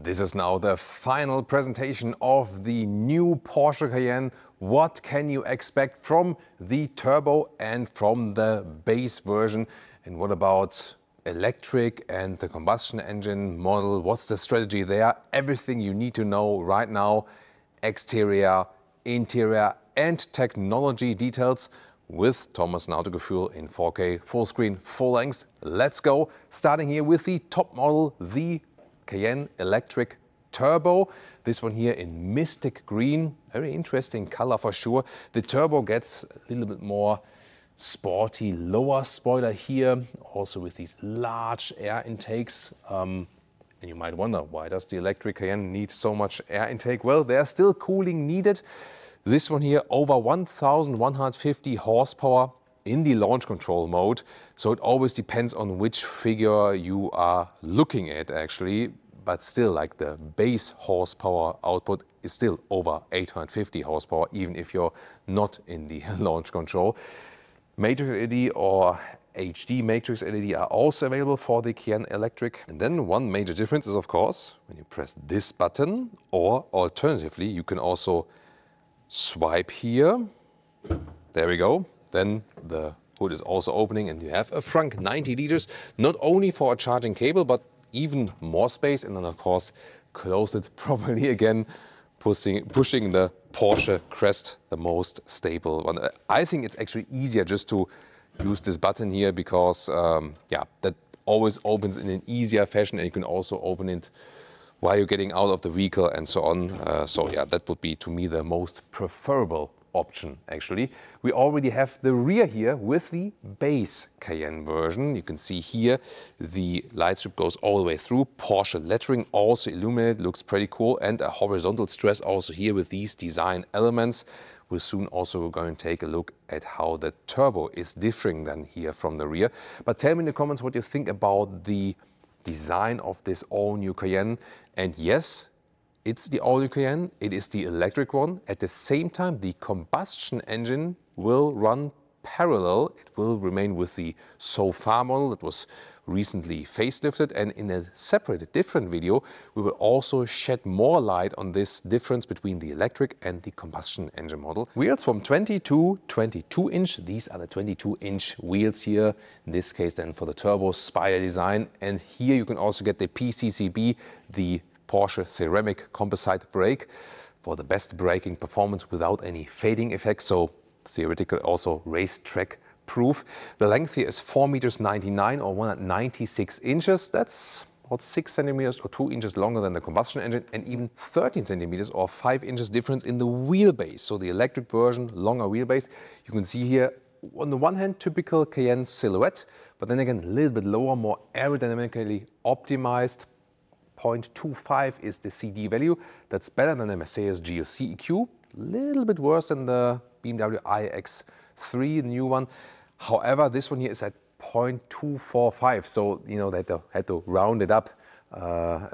This is now the final presentation of the new Porsche Cayenne. What can you expect from the turbo and from the base version? And what about electric and the combustion engine model? What's the strategy there? Everything you need to know right now. Exterior, interior and technology details with Thomas Nautical in 4K, full screen, full length. Let's go. Starting here with the top model, the Cayenne Electric Turbo. This one here in Mystic Green. Very interesting color for sure. The turbo gets a little bit more sporty, lower spoiler here, also with these large air intakes. And you might wonder, why does the electric Cayenne need so much air intake? Well, there's still cooling needed. This one here, over 1,150 horsepower in the launch control mode. So it always depends on which figure you are looking at actually. But still, like the base horsepower output is still over 850 horsepower, even if you're not in the launch control. Matrix LED or HD Matrix LED are also available for the Cayenne Electric. And then one major difference is, of course, when you press this button, or alternatively, you can also swipe here. There we go. Then the hood is also opening and you have a Frank 90 liters, not only for a charging cable, but even more space. And then, of course, close it properly again, pushing the Porsche crest, the most stable one. I think it's actually easier just to use this button here because, yeah, that always opens in an easier fashion, and you can also open it while you're getting out of the vehicle and so on. So yeah, that would be to me the most preferable option actually. We already have the rear here with the base Cayenne version. You can see here the light strip goes all the way through. Porsche lettering also illuminated, looks pretty cool, and a horizontal stress also here with these design elements. We're soon also going to take a look at how the turbo is differing than here from the rear. But tell me in the comments what you think about the design of this all-new Cayenne. And yes, it's the all-new Cayenne, it is the electric one. At the same time, the combustion engine will run parallel. It will remain with the so far model that was recently facelifted. And in a separate, different video, we will also shed more light on this difference between the electric and the combustion engine model. Wheels from 20 to 22 inch. These are the 22-inch wheels here. In this case then for the turbo spider design. And here you can also get the PCCB, the Porsche ceramic composite brake, for the best braking performance without any fading effects. So theoretically also racetrack proof. The length here is 4,99 meters or 196 inches. That's about 6 centimeters or 2 inches longer than the combustion engine, and even 13 centimeters or 5 inches difference in the wheelbase. So the electric version, longer wheelbase. You can see here on the one hand typical Cayenne silhouette, but then again a little bit lower, more aerodynamically optimized. 0.25 is the CD value. That's better than the Mercedes GLC EQ. A little bit worse than the BMW iX3, the new one. However, this one here is at 0.245. So, you know, they had to round it up.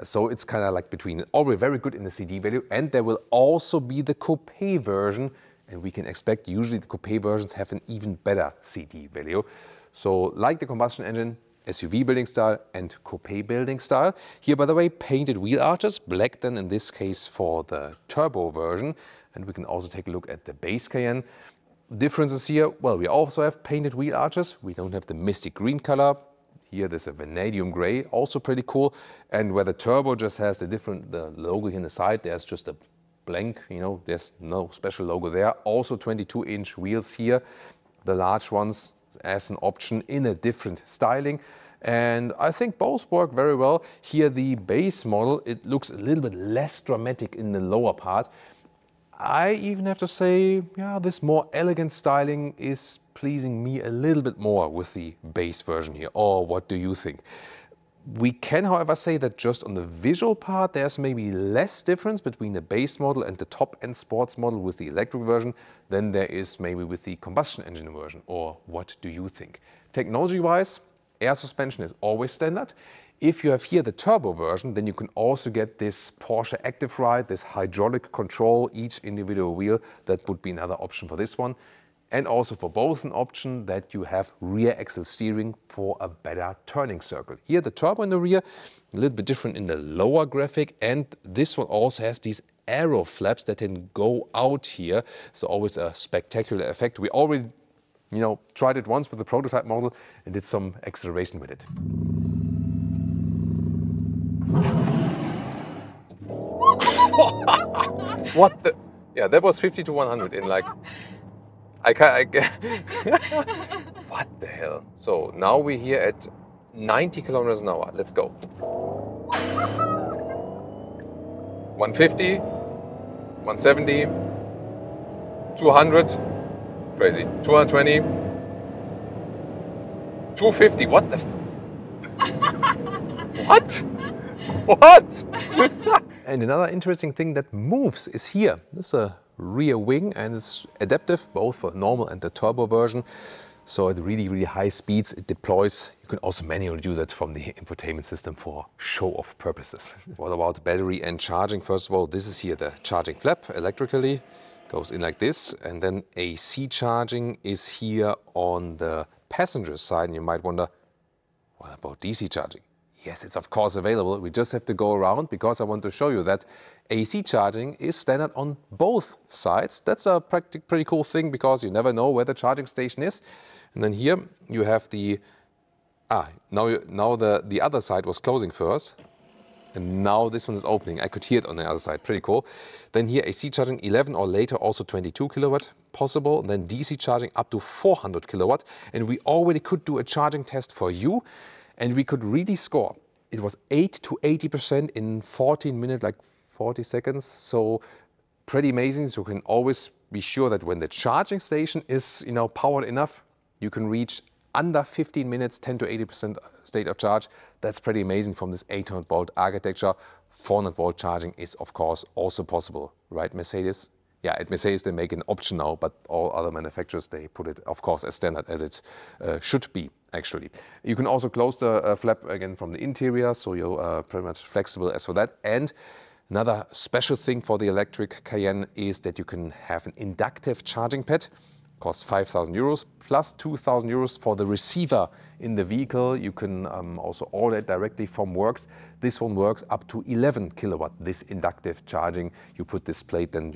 So it's kind of like between. Already very good in the CD value. And there will also be the coupe version. And we can expect usually the coupe versions have an even better CD value. So like the combustion engine, SUV building style and coupe building style. Here, by the way, painted wheel arches, black then in this case for the turbo version. And we can also take a look at the base Cayenne. Differences here, well, we also have painted wheel arches. We don't have the Mystic Green color. Here there's a vanadium gray, also pretty cool. And where the turbo just has the logo here on the side, there's just a blank, you know, there's no special logo there. Also 22-inch wheels here, the large ones as an option in a different styling. And I think both work very well. Here the base model, it looks a little bit less dramatic in the lower part. I even have to say, yeah, this more elegant styling is pleasing me a little bit more with the base version here. Or what do you think? We can, however, say that just on the visual part, there's maybe less difference between the base model and the top-end sports model with the electric version than there is maybe with the combustion engine version. Or what do you think? Technology-wise, air suspension is always standard. If you have here the turbo version, then you can also get this Porsche Active Ride, this hydraulic control, each individual wheel. That would be another option for this one. And also for both an option that you have rear axle steering for a better turning circle. Here the turbo in the rear, a little bit different in the lower graphic, and this one also has these aero flaps that can go out here. So always a spectacular effect. We already, tried it once with the prototype model and did some acceleration with it. What the? Yeah, that was 50 to 100 in like, what the hell? So now we're here at 90 kilometers an hour. Let's go. 150, 170, 200, crazy, 220, 250, what the what? What? And another interesting thing that moves is here. This is a rear wing and it's adaptive both for normal and the turbo version. So at really, really high speeds it deploys. You can also manually do that from the infotainment system for show-off purposes. What about battery and charging? First of all, this is here the charging flap electrically. Goes in like this, and then AC charging is here on the passenger side. And you might wonder, what about DC charging? Yes, it's of course available. We just have to go around because I want to show you that AC charging is standard on both sides. That's a pretty cool thing because you never know where the charging station is. And then here you have the, now the other side was closing first. And now this one is opening. I could hear it on the other side, pretty cool. Then here AC charging 11 or later, also 22 kilowatt possible. And then DC charging up to 400 kilowatt. And we already could do a charging test for you. And we could really score. It was 8 to 80% in 14 minutes, like 40 seconds. So pretty amazing. So you can always be sure that when the charging station is, powered enough, you can reach under 15 minutes, 10 to 80% state of charge. That's pretty amazing from this 800 volt architecture. 400 volt charging is of course also possible, right, Mercedes? Yeah, at Mercedes they make an option now, but all other manufacturers, they put it, of course, as standard, as it should be, actually. You can also close the flap again from the interior, so you're pretty much flexible as for that. And another special thing for the electric Cayenne is that you can have an inductive charging pad. Costs 5,000 euros plus 2,000 euros for the receiver in the vehicle. You can also order it directly from Works. This one works up to 11 kilowatt, this inductive charging. You put this plate, then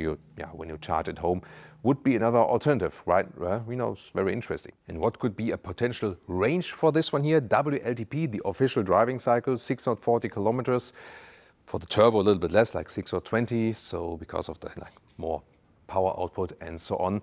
when you charge at home, would be another alternative, right? It's very interesting. And what could be a potential range for this one here? WLTP, the official driving cycle, 640 kilometers. For the turbo, a little bit less, like 620. So because of the more power output and so on.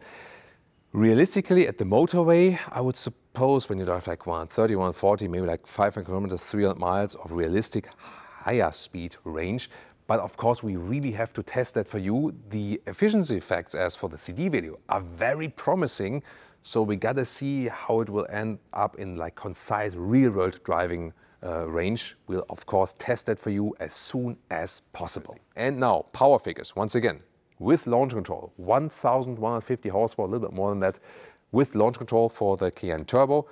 Realistically, at the motorway, I would suppose when you drive like 130, 140, maybe like 500 kilometers, 300 miles of realistic higher speed range. But of course, we really have to test that for you. The efficiency effects, as for the CD video, are very promising. So we gotta see how it will end up in like concise real-world driving range. We'll of course test that for you as soon as possible. And now, power figures, once again. With launch control, 1,150 horsepower, a little bit more than that, with launch control for the Cayenne Turbo.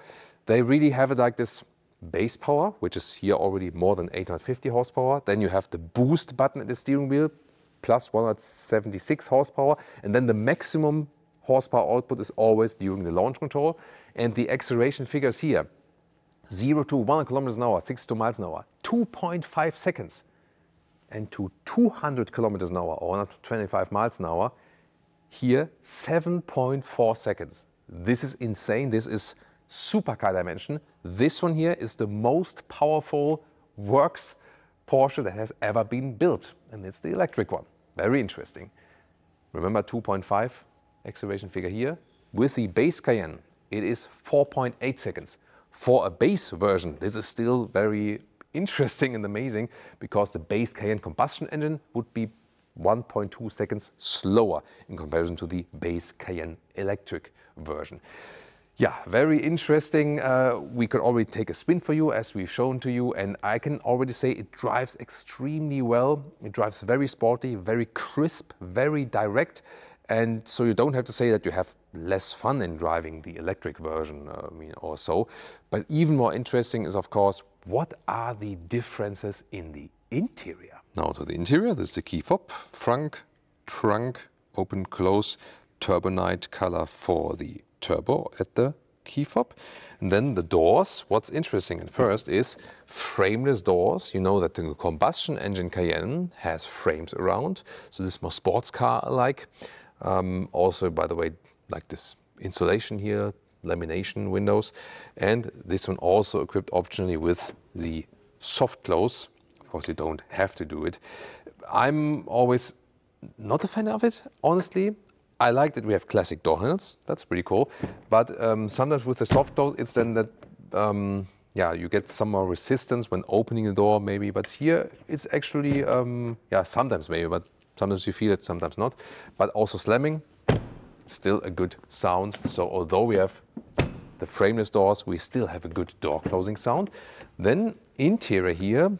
They really have it like this base power, which is here already more than 850 horsepower. Then you have the boost button at the steering wheel, plus 176 horsepower. And then the maximum horsepower output is always during the launch control. And the acceleration figures here, 0 to 100 kilometers an hour, 62 miles an hour, 2.5 seconds. And to 200 kilometers an hour or 125 miles an hour, here 7.4 seconds. This is insane. This is supercar dimension. This one here is the most powerful works Porsche that has ever been built. And it's the electric one. Very interesting. Remember 2.5 acceleration figure here. With the base Cayenne, it is 4.8 seconds. For a base version, this is still very interesting and amazing because the base Cayenne combustion engine would be 1.2 seconds slower in comparison to the base Cayenne electric version. Yeah, very interesting. We could already take a spin for you as we've shown to you, and I can already say it drives extremely well. It drives very sporty, very crisp, very direct, and so you don't have to say that you have less fun in driving the electric version or so. But even more interesting is, of course, what are the differences in the interior? Now to the interior, this is the key fob, frunk, trunk, open, close, turbonite color for the turbo at the key fob. And then the doors. What's interesting at first is frameless doors. You know that the combustion engine Cayenne has frames around, so this is more sports car-like. Also, by the way, like this insulation here, lamination windows, and this one also equipped optionally with the soft close. Of course, you don't have to do it. I'm always not a fan of it, honestly. I like that we have classic door handles. That's pretty cool. But sometimes with the soft close, it's then that yeah, you get some more resistance when opening the door, maybe. But here it's actually yeah, sometimes maybe, but sometimes you feel it, sometimes not. But also slamming, still a good sound. So although we have the frameless doors, we still have a good door closing sound. Then interior here,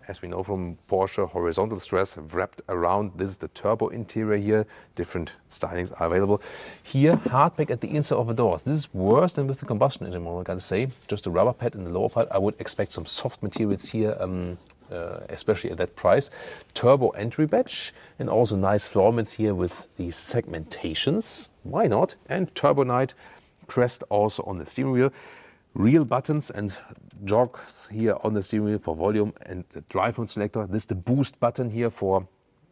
as we know from Porsche, horizontal stress wrapped around. This is the turbo interior here. Different stylings are available. Here, hardback at the inside of the doors. This is worse than with the combustion engine model, I gotta say. Just a rubber pad in the lower part. I would expect some soft materials here, especially at that price. Turbo entry badge, and also nice floor mats here with these segmentations. Why not? And Turbo Night crest also on the steering wheel. Real buttons and jogs here on the steering wheel for volume, and the drive mode selector. This is the boost button here for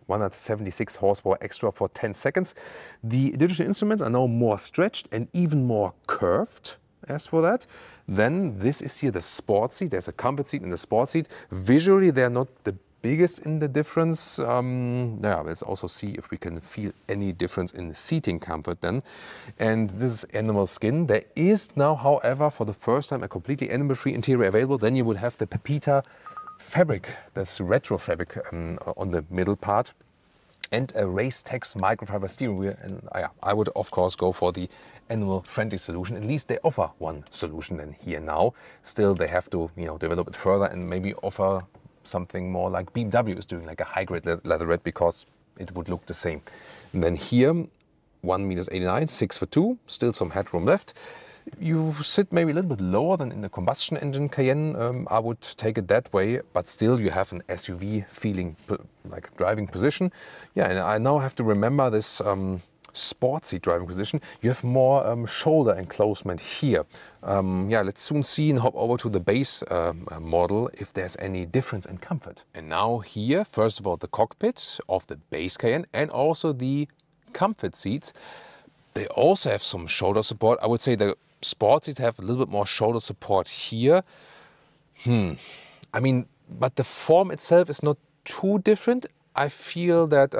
176 horsepower extra for 10 seconds. The digital instruments are now more stretched and even more curved. As for that, then this is here the sport seat. There's a comfort seat and a sport seat. Visually, they're not the biggest in the difference. Yeah, let's also see if we can feel any difference in the seating comfort then. And this is animal skin. There is now, however, for the first time, a completely animal-free interior available. Then you would have the Pepita fabric, that's retro fabric on the middle part, and a Race Tex microfiber steering wheel. And I would of course go for the animal-friendly solution. At least they offer one solution then here now. Still, they have to, you know, develop it further and maybe offer something more like BMW is doing, like a high-grade leatherette, because it would look the same. And then here, 1.89 meters, 6'2", still some headroom left. You sit maybe a little bit lower than in the combustion engine Cayenne. I would take it that way, but still you have an SUV feeling, like driving position. Yeah, and I now have to remember this sport seat driving position. You have more shoulder enclosement here. Yeah, let's soon see and hop over to the base model if there's any difference in comfort. And now here, first of all, the cockpit of the base Cayenne and also the comfort seats. They also have some shoulder support. I would say the sport seats have a little bit more shoulder support here. I mean, but the form itself is not too different. I feel that,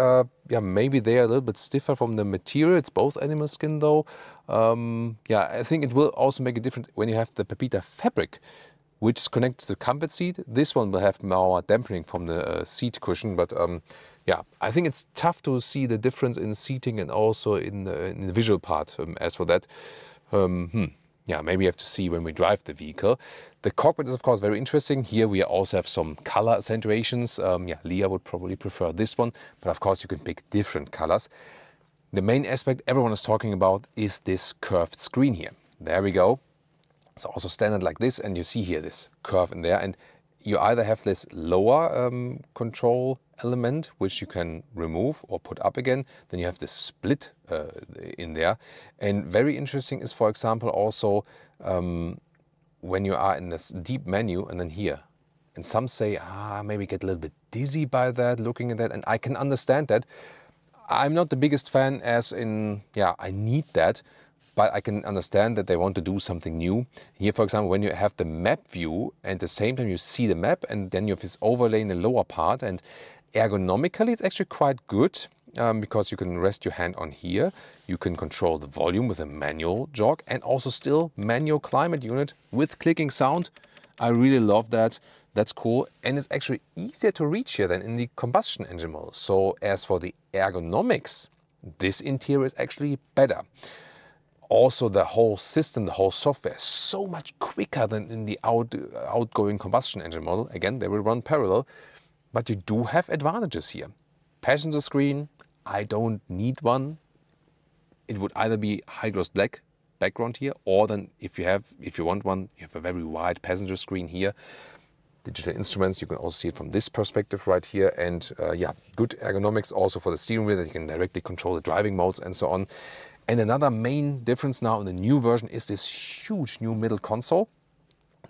yeah, maybe they are a little bit stiffer from the material. It's both animal skin though. Yeah, I think it will also make a difference when you have the Pepita fabric, which is connected to the comfort seat. This one will have more dampening from the seat cushion, but yeah, I think it's tough to see the difference in seating and also in the visual part. As for that, yeah, maybe you have to see when we drive the vehicle. The cockpit is of course very interesting. Here we also have some color accentuations. Yeah, Leah would probably prefer this one, but of course you can pick different colors. The main aspect everyone is talking about is this curved screen here. There we go. It's also standard like this, and you see here this curve in there, and you either have this lower control element, which you can remove or put up again. Then you have this split in there. And very interesting is, for example, also when you are in this deep menu and then here. And some say, maybe get a little bit dizzy by that, looking at that. And I can understand that. I'm not the biggest fan as in, yeah, I need that. But I can understand that they want to do something new. Here, for example, when you have the map view and at the same time you see the map and then you have this overlay in the lower part, and ergonomically it's actually quite good because you can rest your hand on here. You can control the volume with a manual jog and also still manual climate unit with clicking sound. I really love that. That's cool. And it's actually easier to reach here than in the combustion engine model. So as for the ergonomics, this interior is actually better. Also, the whole system, the whole software is so much quicker than in the outgoing combustion engine model. Again, they will run parallel, but you do have advantages here. Passenger screen, I don't need one. It would either be high gloss black background here, or then if you want one, you have a very wide passenger screen here. Digital instruments, you can also see it from this perspective right here. And yeah, good ergonomics also for the steering wheel, that you can directly control the driving modes and so on. And another main difference now in the new version is this huge new middle console.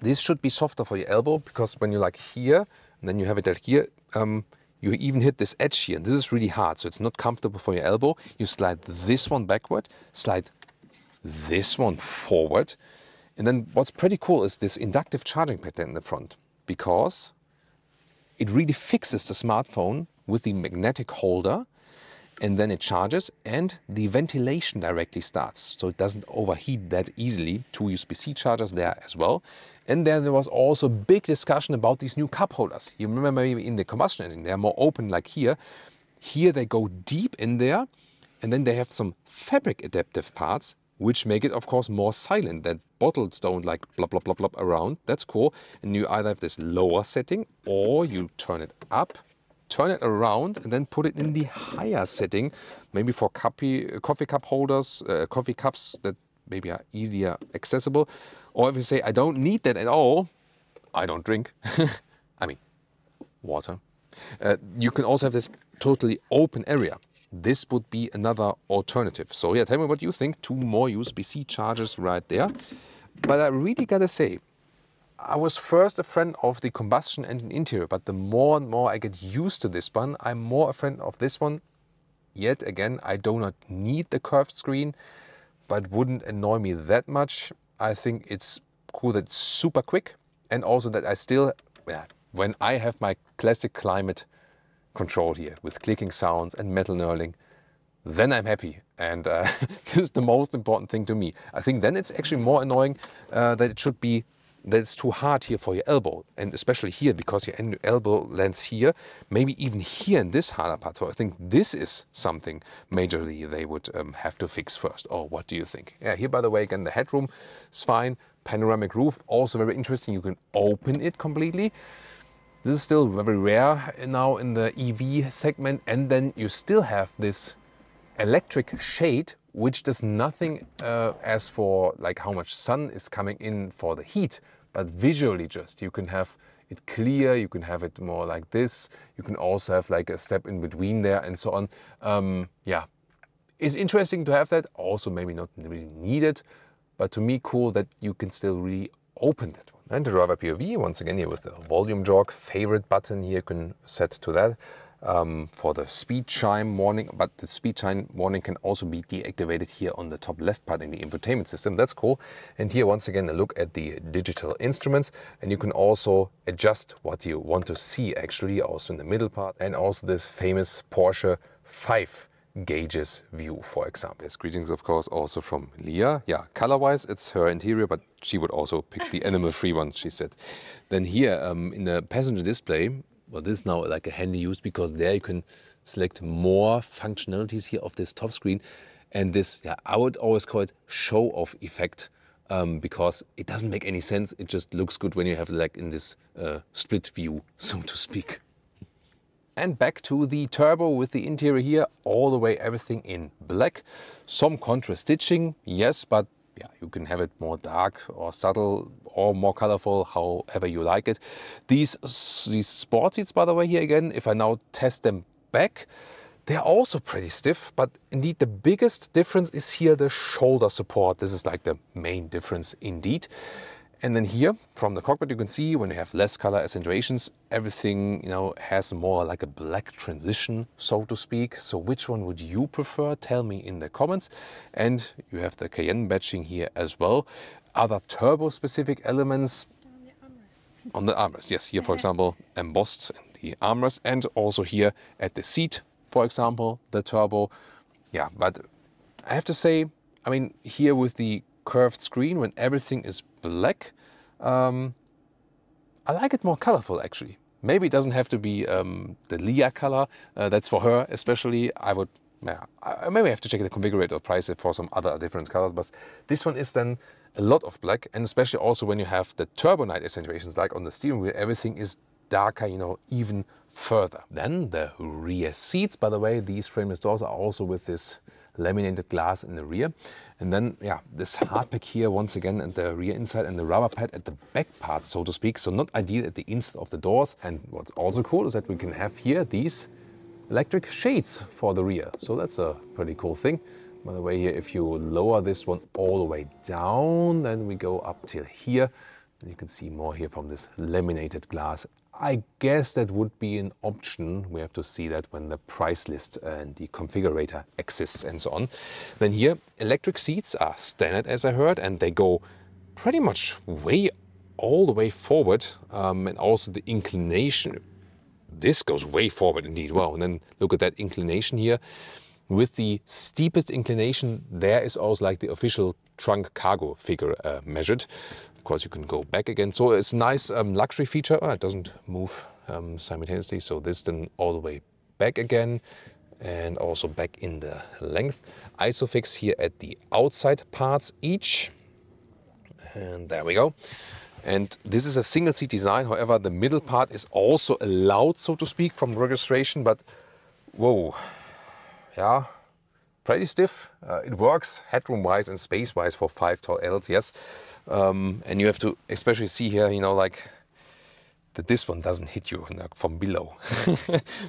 This should be softer for your elbow, because when you're like here, and then you have it like here, you even hit this edge here, and this is really hard, so it's not comfortable for your elbow. You slide this one backward, slide this one forward, and then what's pretty cool is this inductive charging pattern in the front, because it really fixes the smartphone with the magnetic holder, and then it charges and the ventilation directly starts, so it doesn't overheat that easily. 2 USB-C chargers there as well. And then there was also big discussion about these new cup holders. You remember maybe in the combustion engine, they're more open like here. Here they go deep in there, and then they have some fabric adaptive parts, which make it, of course, more silent, that bottles don't like blop, blop, blop, blop around. That's cool. And you either have this lower setting, or you turn it up, turn it around, and then put it in the higher setting, maybe for coffee cup holders, coffee cups that maybe are easier accessible. Or if you say, I don't need that at all, I don't drink, I mean, water. You can also have this totally open area. This would be another alternative. So yeah, tell me what you think. 2 more USB-C chargers right there. But I really gotta say, I was first a friend of the combustion engine interior, but the more and more I get used to this one, I'm more a friend of this one. Yet again, I do not need the curved screen, but wouldn't annoy me that much. I think it's cool that it's super quick, and also that I still, when I have my classic climate control here with clicking sounds and metal knurling, then I'm happy. And this is the most important thing to me. I think then it's actually more annoying that it should be, that it's too hard here for your elbow, and especially here, because your elbow lands here, maybe even here in this harder part. So I think this is something majorly they would have to fix first. Or what do you think? Yeah, here, by the way, again, the headroom is fine. Panoramic roof, also very interesting. You can open it completely. This is still very rare now in the EV segment. And then you still have this electric shade, which does nothing as for like how much sun is coming in for the heat, but visually just, you can have it clear, you can have it more like this, you can also have like a step in between there and so on. Yeah, it's interesting to have that, also maybe not really needed, but to me cool that you can still really open that one. And the driver POV, once again here with the volume jog, favorite button here, you can set to that. For the speed chime warning, but the speed chime warning can also be deactivated here on the top left part in the infotainment system. That's cool. And here once again a look at the digital instruments, and you can also adjust what you want to see actually also in the middle part, and also this famous Porsche 5 gauges view, for example. Yes, greetings of course also from Leah. Yeah, color wise it's her interior, but she would also pick the animal free one, she said. Then here in the passenger display, well, this is now like a handy use, because there you can select more functionalities here of this top screen. And this, yeah, I would always call it show-off effect, because it doesn't make any sense. It just looks good when you have like in this split view, so to speak. And back to the turbo with the interior here, all the way everything in black. Some contrast stitching, yes, but yeah, you can have it more dark or subtle or more colorful, however you like it. These sport seats, by the way, here again, if I now test them back, they're also pretty stiff, but indeed the biggest difference is here the shoulder support. This is like the main difference indeed. And then here from the cockpit you can see when you have less color accentuations, everything, you know, has more like a black transition, so to speak. So which one would you prefer? Tell me in the comments. And you have the Cayenne badging here as well. Other turbo specific elements on the armrest. Yes, here for example embossed in the armrest, and also here at the seat, for example, the turbo. Yeah, but I have to say, I mean, here with the curved screen, when everything is black, I like it more colorful actually. Maybe it doesn't have to be the Leah color, that's for her especially. I would, maybe I have to check the configurator or price it for some other different colors, but this one is then a lot of black, and especially also when you have the turbo night accentuations like on the steering wheel, everything is darker, you know, even further. Then the rear seats, by the way, these frameless doors are also with this laminated glass in the rear. And then, yeah, this hardpack here once again at the rear inside, and the rubber pad at the back part, so to speak. So not ideal at the inside of the doors. And what's also cool is that we can have here these electric shades for the rear. So that's a pretty cool thing. By the way, here, if you lower this one all the way down, then we go up till here. And you can see more here from this laminated glass. I guess that would be an option. We have to see that when the price list and the configurator exists and so on. Then here, electric seats are standard, as I heard, and they go pretty much all the way forward. And also the inclination, this goes way forward indeed. Wow, and then look at that inclination here. With the steepest inclination, there is also like the official trunk cargo figure measured. Of course, you can go back again. So it's a nice luxury feature. Oh, it doesn't move simultaneously. So this then all the way back again and also back in the length. Isofix here at the outside parts each. And there we go. And this is a single seat design. However, the middle part is also allowed, so to speak, from registration. But whoa. Yeah, pretty stiff. It works headroom-wise and space-wise for 5 tall adults, yes. And you have to especially see here, you know, like that this one doesn't hit you from below,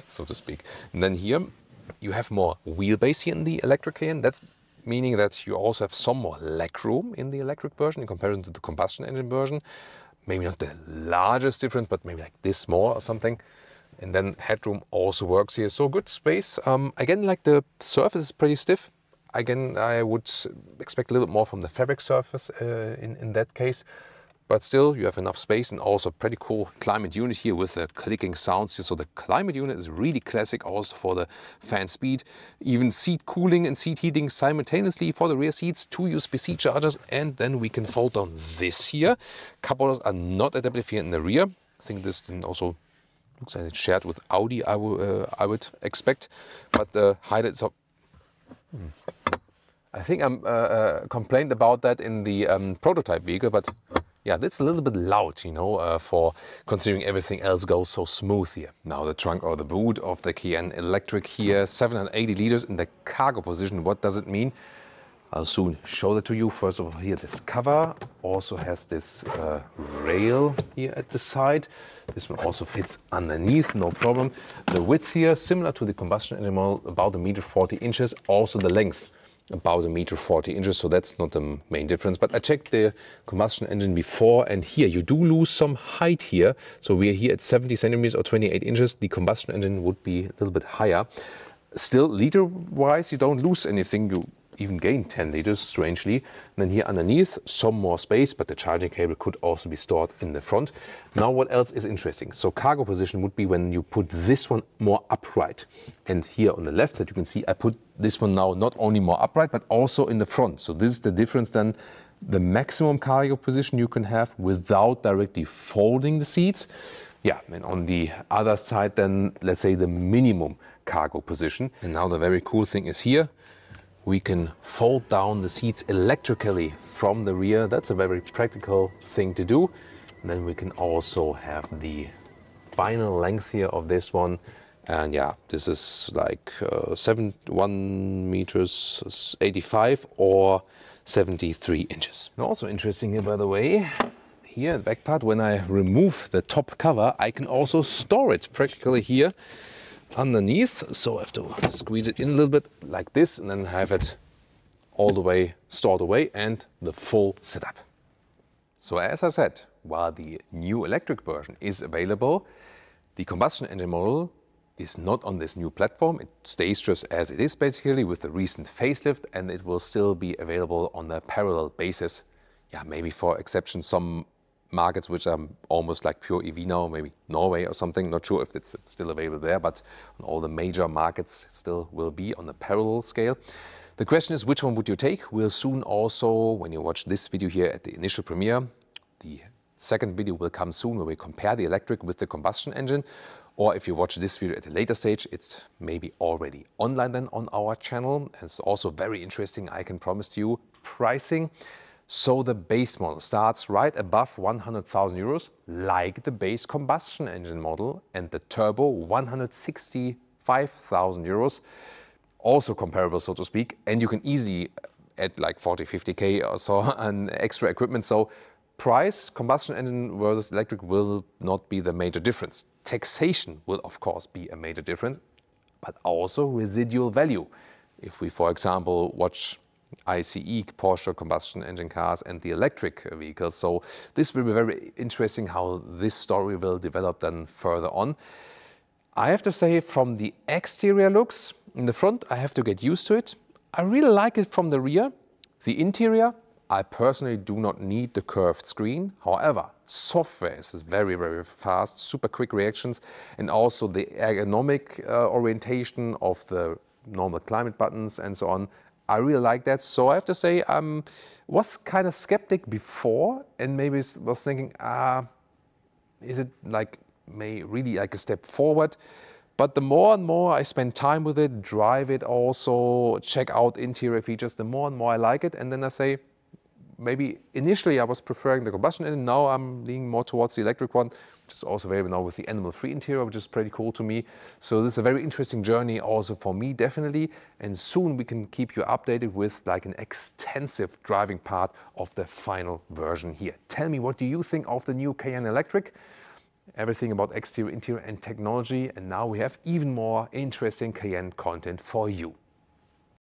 so to speak. And then here you have more wheelbase here in the electric Cayenne. That's meaning that you also have some more legroom in the electric version in comparison to the combustion engine version. Maybe not the largest difference, but maybe like this more or something. And then headroom also works here, so good space. Again, like the surface is pretty stiff. Again, I would expect a little bit more from the fabric surface in that case. But still, you have enough space and also pretty cool climate unit here with the clicking sounds here. So the climate unit is really classic also for the fan speed. Even seat cooling and seat heating simultaneously for the rear seats, 2 USB-C chargers. And then we can fold down this here. Cup holders are not adaptive here in the rear. I think this then also looks like it's shared with Audi, I would expect. But the height itself, I think I complained about that in the prototype vehicle, but yeah, that's a little bit loud, you know, for considering everything else goes so smooth here. Now the trunk or the boot of the Cayenne electric here, 780 liters in the cargo position. What does it mean? I'll soon show that to you. First of all, here this cover also has this rail here at the side. This one also fits underneath, no problem. The width here, similar to the combustion engine model, about 1.40 meters. Also the length, about 1.40 meters. So that's not the main difference. But I checked the combustion engine before, and here you do lose some height here. So we're here at 70 centimeters or 28 inches. The combustion engine would be a little bit higher. Still, liter-wise, you don't lose anything. You even gain 10 liters, strangely. And then here underneath, some more space, but the charging cable could also be stored in the front. Now, what else is interesting? So cargo position would be when you put this one more upright. And here on the left side, you can see I put this one now not only more upright, but also in the front. So this is the difference then, the maximum cargo position you can have without directly folding the seats. Yeah, and on the other side then, let's say the minimum cargo position. And now the very cool thing is here, we can fold down the seats electrically from the rear. That's a very practical thing to do. And then we can also have the final length here of this one. And yeah, this is like 1 meters 85 or 73 inches. And also interesting here, by the way, here in the back part, when I remove the top cover, I can also store it practically here underneath. So I have to squeeze it in a little bit like this and then have it all the way stored away and the full setup. So as I said, while the new electric version is available, the combustion engine model is not on this new platform. It stays just as it is basically with the recent facelift, and it will still be available on a parallel basis. Yeah, maybe for exception some markets which are almost like pure EV now, maybe Norway or something. Not sure if it's still available there, but on all the major markets still will be on a parallel scale. The question is, which one would you take? We'll soon also, when you watch this video here at the initial premiere, the second video will come soon where we compare the electric with the combustion engine. Or if you watch this video at a later stage, it's maybe already online then on our channel. And it's also very interesting, I can promise to you, pricing. So the base model starts right above 100,000 euros, like the base combustion engine model, and the turbo 165,000 euros, also comparable, so to speak. And you can easily add like 40, 50K or so on extra equipment. So price, combustion engine versus electric will not be the major difference. Taxation will of course be a major difference, but also residual value if we, for example, watch ICE, Porsche combustion engine cars, and the electric vehicles. So this will be very interesting how this story will develop then further on. I have to say, from the exterior looks, in the front I have to get used to it. I really like it from the rear. The interior, I personally do not need the curved screen. However, software is very, very fast, super quick reactions, and also the ergonomic orientation of the normal climate buttons and so on. I really like that. So I have to say, I was kind of skeptic before and maybe was thinking, is it like really like a step forward? But the more and more I spend time with it, drive it also, check out interior features, the more and more I like it. And then I say, maybe initially I was preferring the combustion engine, now I'm leaning more towards the electric one, which is also very now with the animal-free interior, which is pretty cool to me. So this is a very interesting journey also for me, definitely. And soon we can keep you updated with like an extensive driving part of the final version here. Tell me, what do you think of the new Cayenne Electric? Everything about exterior, interior and technology. And now we have even more interesting Cayenne content for you.